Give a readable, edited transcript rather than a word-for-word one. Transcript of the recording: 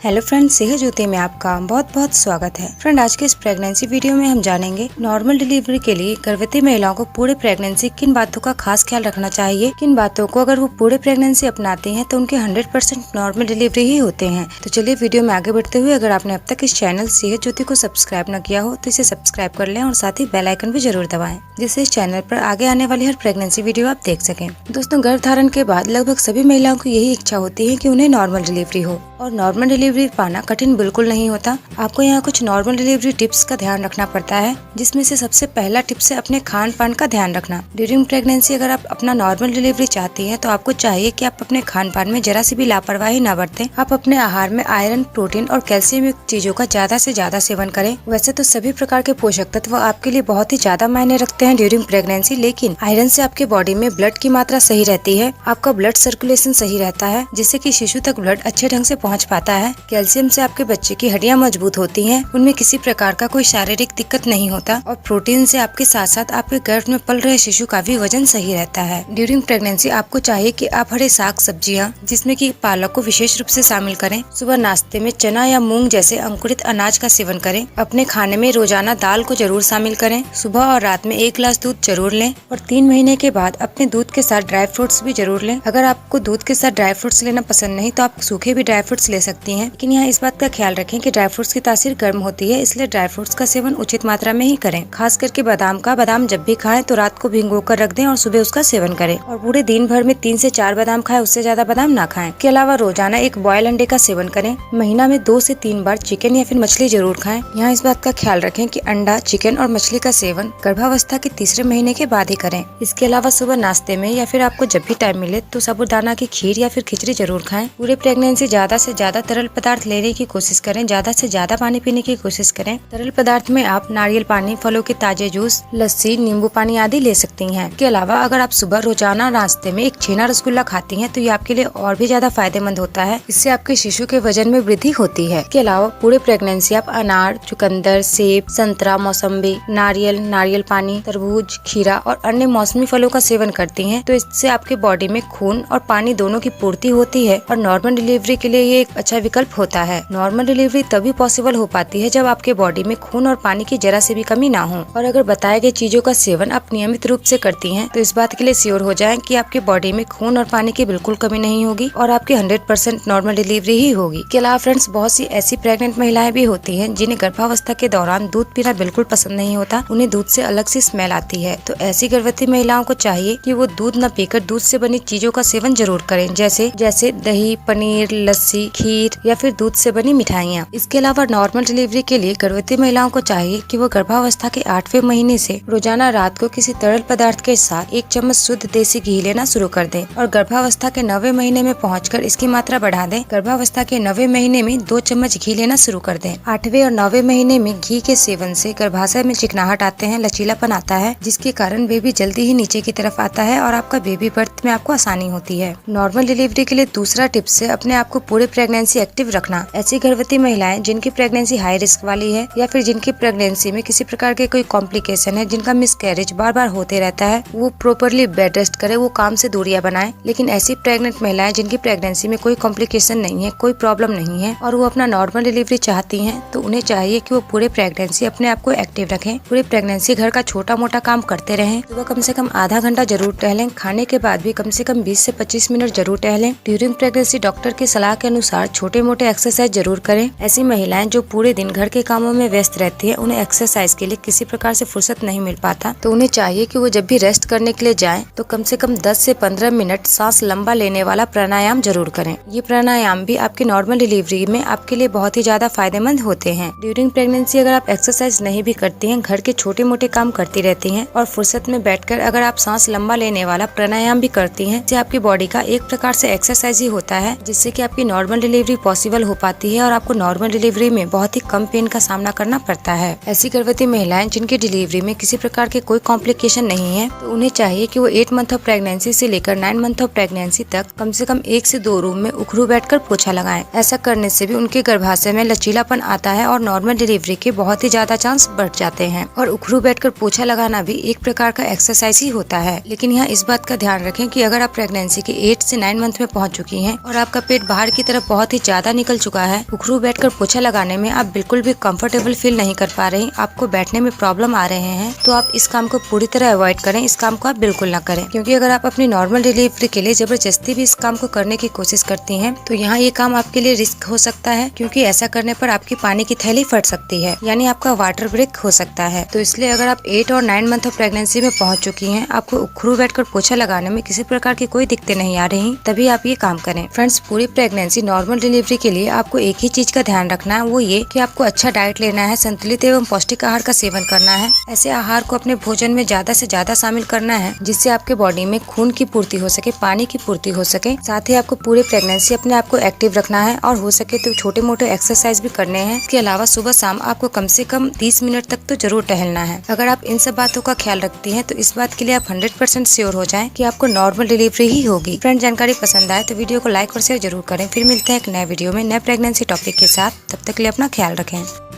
Hello friend, सेहत ज्योति में आपका बहुत बहुत स्वागत है। फ्रेंड, आज के इस प्रेगनेंसी वीडियो में हम जानेंगे नॉर्मल डिलीवरी के लिए गर्भवती महिलाओं को पूरे प्रेगनेंसी किन बातों का खास ख्याल रखना चाहिए, किन बातों को अगर वो पूरे प्रेगनेंसी अपनाती हैं तो उनके 100% नॉर्मल डिलीवरी ही होते हैं। तो चलिए वीडियो में आगे बढ़ते हुए, अगर आपने अब तक इस चैनल सेहत ज्योति को सब्सक्राइब न किया हो तो इसे सब्सक्राइब कर लें और साथ ही बेल आइकन भी जरूर दबाएं, जिससे इस चैनल पर आगे आने वाली हर प्रेगनेंसी वीडियो आप देख सकें। दोस्तों, गर्भ धारण के बाद लगभग सभी महिलाओं की यही इच्छा होती है कि उन्हें नॉर्मल डिलीवरी हो, और नॉर्मल डिलीवरी पाना कठिन बिल्कुल नहीं होता। आपको यहाँ कुछ नॉर्मल डिलीवरी टिप्स का ध्यान रखना पड़ता है, जिसमें से सबसे पहला टिप्स है अपने खान पान का ध्यान रखना। ड्यूरिंग प्रेगनेंसी अगर आप अपना नॉर्मल डिलीवरी चाहती हैं तो आपको चाहिए कि आप अपने खान पान में जरा सी भी लापरवाही न बरतें। आप अपने आहार में आयरन, प्रोटीन और कैल्शियम युक्त चीजों का ज्यादा से ज्यादा सेवन करें। वैसे तो सभी प्रकार के पोषक तत्व आपके लिए बहुत ही ज्यादा मायने रखते हैं ड्यूरिंग प्रेगनेंसी, लेकिन आयरन से आपके बॉडी में ब्लड की मात्रा सही रहती है, आपका ब्लड सर्कुलेशन सही रहता है, जिससे कि शिशु तक ब्लड अच्छे ढंग से पहुंच पाता है। कैल्शियम से आपके बच्चे की हड्डियां मजबूत होती हैं, उनमें किसी प्रकार का कोई शारीरिक दिक्कत नहीं होता, और प्रोटीन से आपके साथ साथ आपके गर्भ में पल रहे शिशु का भी वजन सही रहता है। ड्यूरिंग प्रेगनेंसी आपको चाहिए कि आप हरे साग सब्जियां, जिसमें कि पालक को विशेष रूप से शामिल करें। सुबह नाश्ते में चना या मूंग जैसे अंकुरित अनाज का सेवन करें। अपने खाने में रोजाना दाल को जरूर शामिल करें। सुबह और रात में 1 गिलास दूध जरूर लें, और 3 महीने के बाद अपने दूध के साथ ड्राई फ्रूट्स भी जरूर लें। अगर आपको दूध के साथ ड्राई फ्रूट्स लेना पसंद नहीं तो आप सूखे भी ड्राई फ्रूट्स ले सकती हैं, लेकिन यहाँ इस बात का ख्याल रखें कि ड्राई फ्रूट्स की तासीर गर्म होती है, इसलिए ड्राई फ्रूट्स का सेवन उचित मात्रा में ही करें। खास करके बादाम जब भी खाएं तो रात को भिगो कर रख दें और सुबह उसका सेवन करें, और पूरे दिन भर में 3 से 4 बादाम खाएं, उससे ज्यादा बादाम ना खाएं। इसके अलावा रोजाना एक बॉयल अंडे का सेवन करें। महीना में 2 से 3 बार चिकन या फिर मछली जरूर खाएं। यहाँ इस बात का ख्याल रखें कि अंडा, चिकन और मछली का सेवन गर्भावस्था के 3रे महीने के बाद ही करें। इसके अलावा सुबह नाश्ते में या फिर आपको जब भी टाइम मिले तो साबूदाना की खीर या फिर खिचड़ी जरूर खाएं। पूरे प्रेगनेंसी ज्यादा से ज्यादा तरल पदार्थ लेने की कोशिश करें, ज्यादा से ज्यादा पानी पीने की कोशिश करें। तरल पदार्थ में आप नारियल पानी, फलों के ताजे जूस, लस्सी, नींबू पानी आदि ले सकती हैं। इसके अलावा अगर आप सुबह रोजाना नाश्ते में एक छेना रसगुल्ला खाती हैं तो ये आपके लिए और भी ज्यादा फायदेमंद होता है। इससे आपके शिशु के वजन में वृद्धि होती है। इसके अलावा पूरे प्रेगनेंसी आप अनार, चुकंदर, सेब, संतरा, मौसम्बी, नारियल पानी, तरबूज, खीरा और अन्य मौसमी फलों का सेवन करती हैं तो इससे आपके बॉडी में खून और पानी दोनों की पूर्ति होती है, और नॉर्मल डिलीवरी के लिए ये एक अच्छा विकल्प होता है। नॉर्मल डिलीवरी तभी पॉसिबल हो पाती है जब आपके बॉडी में खून और पानी की जरा से भी कमी ना हो, और अगर बताए गए चीजों का सेवन आप नियमित रूप से करती हैं तो इस बात के लिए श्योर हो जाएं कि आपके बॉडी में खून और पानी की बिल्कुल कमी नहीं होगी और आपकी 100% नॉर्मल डिलीवरी ही होगी। इसके अलावा फ्रेंड्स, बहुत सी ऐसी प्रेग्नेंट महिलाएं भी होती हैं जिन्हें गर्भावस्था के दौरान दूध पीना बिल्कुल पसंद नहीं होता, उन्हें दूध से अलग सी स्मेल आती है। तो ऐसी गर्भवती महिलाओं को चाहिए कि वो दूध न पीकर दूध से बनी चीजों का सेवन जरूर करें, जैसे दही, पनीर, लस्सी, खीर या फिर दूध से बनी मिठाइयाँ। इसके अलावा नॉर्मल डिलीवरी के लिए गर्भवती महिलाओं को चाहिए कि वो गर्भावस्था के 8वें महीने से रोजाना रात को किसी तरल पदार्थ के साथ 1 चम्मच शुद्ध देसी घी लेना शुरू कर दें, और गर्भावस्था के 9वें महीने में पहुंचकर इसकी मात्रा बढ़ा दें। गर्भावस्था के 9वें महीने में 2 चम्मच घी लेना शुरू कर दें। 8वें और 9वें महीने में घी के सेवन से गर्भाशय में चिकनाहट आते हैं, लचीलापन आता है, जिसके कारण बेबी जल्दी ही नीचे की तरफ आता है और आपका बेबी बर्थ में आपको आसानी होती है। नॉर्मल डिलीवरी के लिए दूसरा टिप्स है अपने आप को पूरे प्रेगनेंसी एक्टिव रखना। ऐसी गर्भवती महिलाएं जिनकी प्रेगनेंसी हाई रिस्क वाली है या फिर जिनकी प्रेगनेंसी में किसी प्रकार के कोई कॉम्प्लिकेशन है, जिनका मिसकैरेज बार बार होते रहता है, वो प्रॉपरली बेड रेस्ट करे, वो काम से दूरियां बनाए। लेकिन ऐसी प्रेग्नेंट महिलाएं जिनकी प्रेगनेंसी में कोई कॉम्प्लिकेशन नहीं है, कोई प्रॉब्लम नहीं है और वो अपना नॉर्मल डिलीवरी चाहती हैं, तो उन्हें चाहिए कि वो पूरे प्रेगनेंसी अपने आप को एक्टिव रखें। पूरे प्रेगनेंसी घर का छोटा मोटा काम करते रहें। सुबह कम से कम आधा घंटा जरूर टहलें। खाने के बाद भी कम से कम 20 से 25 मिनट जरूर टहलें। ड्यूरिंग प्रेगनेंसी डॉक्टर की सलाह के अनुसार छोटे मोटे एक्सरसाइज जरूर करें। ऐसी महिलाएं जो पूरे दिन घर के कामों में व्यस्त रहती है, उन्हें एक्सरसाइज के लिए किसी प्रकार से फुर्सत नहीं मिल पाता, तो उन्हें चाहिए कि वो जब भी रेस्ट करने के लिए जाएं तो कम से कम 10 से 15 मिनट सांस लंबा लेने वाला प्राणायाम जरूर करें। ये प्राणायाम भी आपकी नॉर्मल डिलीवरी में आपके लिए बहुत ही ज्यादा फायदेमंद होते हैं। ड्यूरिंग प्रेगनेंसी अगर आप एक्सरसाइज नहीं भी करती हैं, घर के छोटे मोटे काम करती रहती हैं और फुर्सत में बैठकर अगर आप सांस लंबा लेने वाला प्राणायाम भी करती हैं, जिससे आपकी बॉडी का एक प्रकार से एक्सरसाइज ही होता है, जिससे कि आपकी नॉर्मल डिलीवरी पॉसिबल हो पाती है और आपको नॉर्मल डिलीवरी में बहुत ही कम पेन का सामना करना पड़ता है। ऐसी गर्भवती महिलाएं जिनकी डिलीवरी में किसी प्रकार के कोई कॉम्प्लिकेशन नहीं है, तो उन्हें चाहिए कि वो 8 मंथ ऑफ प्रेगनेंसी से लेकर 9 मंथ ऑफ प्रेगनेंसी तक कम से कम 1 से 2 रूम में उखड़ू बैठकर पोछा लगाएं। ऐसा करने से भी उनके गर्भाशय में लचीलापन आता है और नॉर्मल डिलीवरी के बहुत ही ज्यादा चांस बढ़ जाते हैं। और उखड़ू बैठकर पोछा लगाना भी एक प्रकार का एक्सरसाइज ही होता है। लेकिन यहाँ इस बात का ध्यान रखें कि अगर आप प्रेगनेंसी के 8 से 9 मंथ में पहुँच चुकी हैं और आपका पेट बाहर की तरफ बहुत ही ज्यादा ज्यादा निकल चुका है, उखरू बैठकर पोछा लगाने में आप बिल्कुल भी कंफर्टेबल फील नहीं कर पा रहे, आपको बैठने में प्रॉब्लम आ रहे हैं, तो आप इस काम को पूरी तरह अवॉइड करें। इस काम को आप बिल्कुल ना करें, क्योंकि अगर आप अपनी नॉर्मल डिलीवरी के लिए जबरदस्ती भी इस काम को करने की कोशिश करती हैं, तो यहाँ ये काम आपके लिए रिस्क हो सकता है, क्योंकि ऐसा करने पर आपकी पानी की थैली फट सकती है, यानी आपका वाटर ब्रेक हो सकता है। तो इसलिए अगर आप 8 और 9 मंथ ऑफ प्रेगनेंसी में पहुंच चुकी हैं, आपको उखरू बैठकर पोछा लगाने में किसी प्रकार की कोई दिक्कतें नहीं आ रही, तभी आप ये काम करें। फ्रेंड्स, पूरी प्रेगनेंसी नॉर्मल डिलीवरी के लिए आपको एक ही चीज का ध्यान रखना है, वो ये कि आपको अच्छा डाइट लेना है, संतुलित एवं पौष्टिक आहार का सेवन करना है। ऐसे आहार को अपने भोजन में ज्यादा से ज्यादा शामिल करना है, जिससे आपके बॉडी में खून की पूर्ति हो सके, पानी की पूर्ति हो सके। साथ ही आपको पूरे प्रेगनेंसी अपने आप को एक्टिव रखना है और हो सके तो छोटे मोटे एक्सरसाइज भी करने हैं। इसके अलावा सुबह शाम आपको कम से कम 30 मिनट तक तो जरूर टहलना है। अगर आप इन सब बातों का ख्याल रखती हैं, तो इस बात के लिए आप 100% श्योर हो जाएं कि आपको नॉर्मल डिलीवरी ही होगी। फ्रेंड, जानकारी पसंद आए तो वीडियो को लाइक और शेयर जरूर करें। फिर मिलते हैं एक नए वीडियो में नए प्रेगनेंसी टॉपिक के साथ। तब तक के लिए अपना ख्याल रखें।